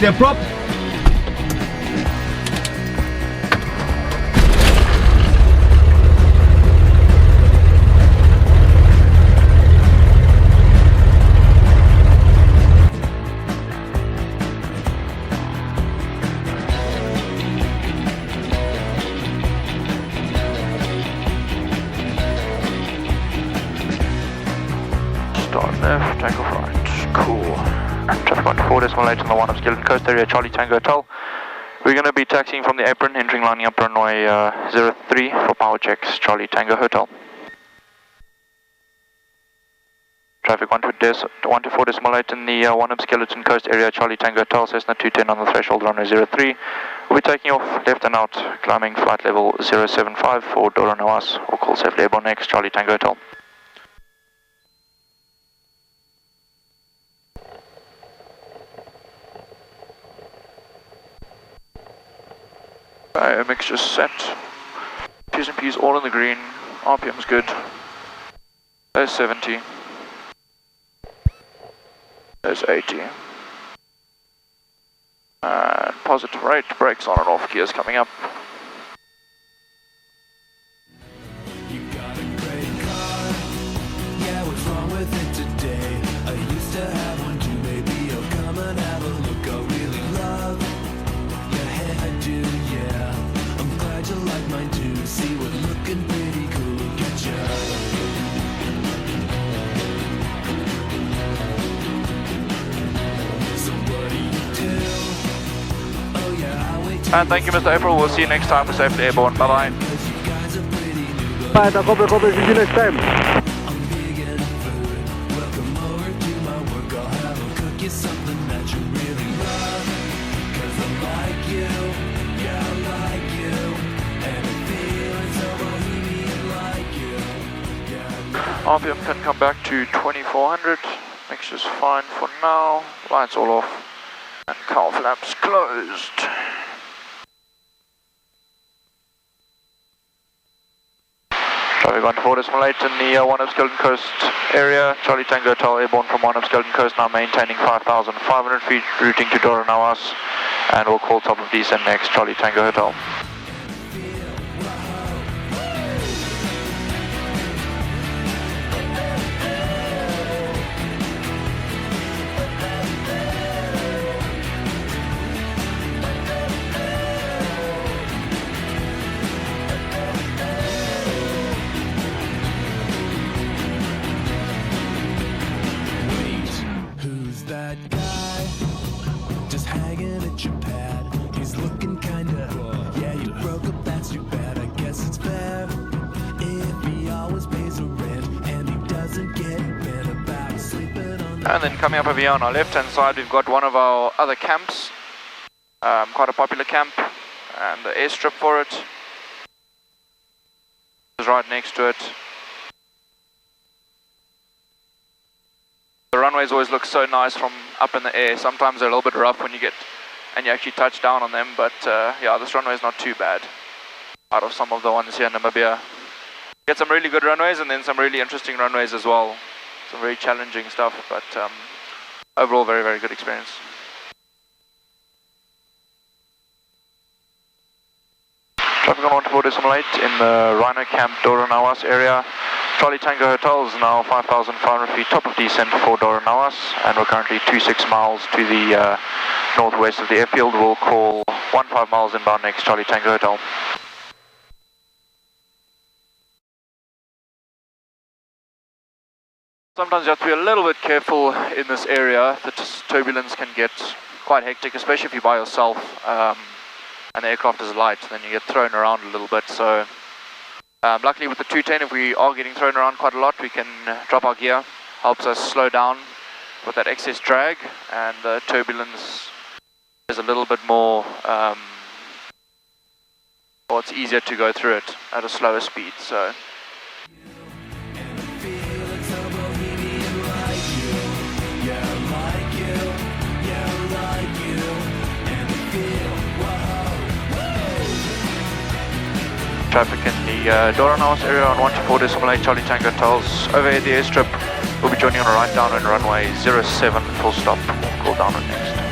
clear prop. Start left, takeoff right, cool. Traffic 14.8 on the Hoanib Skeleton Coast area, Charlie Tango Hotel. We're going to be taxiing from the apron, entering lining up runway 03 for power checks, Charlie Tango Hotel. Traffic 124.8 in the Hoanib Skeleton Coast area, Charlie Tango Hotel, Cessna 210 on the threshold, runway 03. We'll be taking off left and out, climbing flight level 075 for Doro Nawas, or call safely airborne next, Charlie Tango Hotel. Mixture's set. P's and P's all in the green. RPM's good. There's 70. There's 80. And positive rate. Brakes on and off. Gears coming up. You got a great car. Yeah, what's wrong with it today? I used to have one too. Maybe you'll come and have a look. I really love your hairdo, yeah. I'm glad you like mine too. See what looking pretty cool get ya. So what do you do? Oh yeah, I'll wait till And thank you, Mr. April. We'll see you next time for Safely Airborne. Bye bye. cause you guys are pretty new. Bye, copy, see you next time. I'm big in food. Welcome over to my work. I'll have them cook you something that you really love. Cause I like you, yeah, I like you. And it feels so bohemian like you. Yeah, RPM can come back to 2400. Mixture's fine for now. Lights all off. And cowl flaps closed. Traffic 124.8 in the Hoanib Skeleton Coast area. Charlie Tango Hotel airborne from Hoanib Skeleton Coast, now maintaining 5,500 feet, routing to Doro Nawas. And we'll call top of descent next, Charlie Tango Hotel. who's that guy? Just hanging at your pad. He's looking kinda, yeah, you broke up, that's too bad. I guess it's fair if he always pays a rent and he doesn't get bent about sleeping on. And then coming up over here on our left hand side, we've got one of our other camps. Quite a popular camp, and the airstrip for it is right next to it. The runways always look so nice from up in the air. Sometimes they're a little bit rough when you get and you actually touch down on them, but yeah, this runway is not too bad out of some of the ones here in Namibia. Get some really good runways and then some really interesting runways as well. Some very challenging stuff, but overall very, very good experience. Traffic on 124.8 in the Rhino Camp Doro Nawas area. Charlie Tango Hotel is now 5,500 feet top of descent for Doro Nawas, and we're currently 26 miles to the northwest of the airfield. We'll call 15 miles inbound next, Charlie Tango Hotel. Sometimes you have to be a little bit careful in this area. The turbulence can get quite hectic, especially if you're by yourself and the aircraft is light, then you get thrown around a little bit. So luckily with the 210, if we are getting thrown around quite a lot, we can drop our gear. Helps us slow down with that excess drag, and the turbulence is a little bit more, or it's easier to go through it at a slower speed. So. Traffic in the Doro Nawas area on 124.8 Charlie Tango Hotels. Over at the airstrip, we'll be joining on a right down on runway 07, full stop. We'll call down on next.